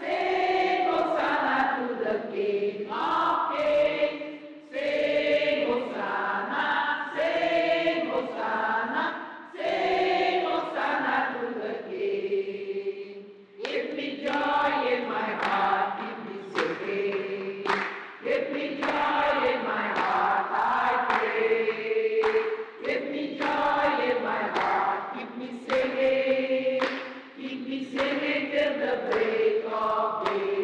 sing Hosanna to the King of Kings. Sing Hosanna, sing Hosanna, sing Hosanna to the King. Give me joy in my heart, give me singing. Give me joy in my heart, I pray. Give me joy in my heart, keep me singing till the break of day.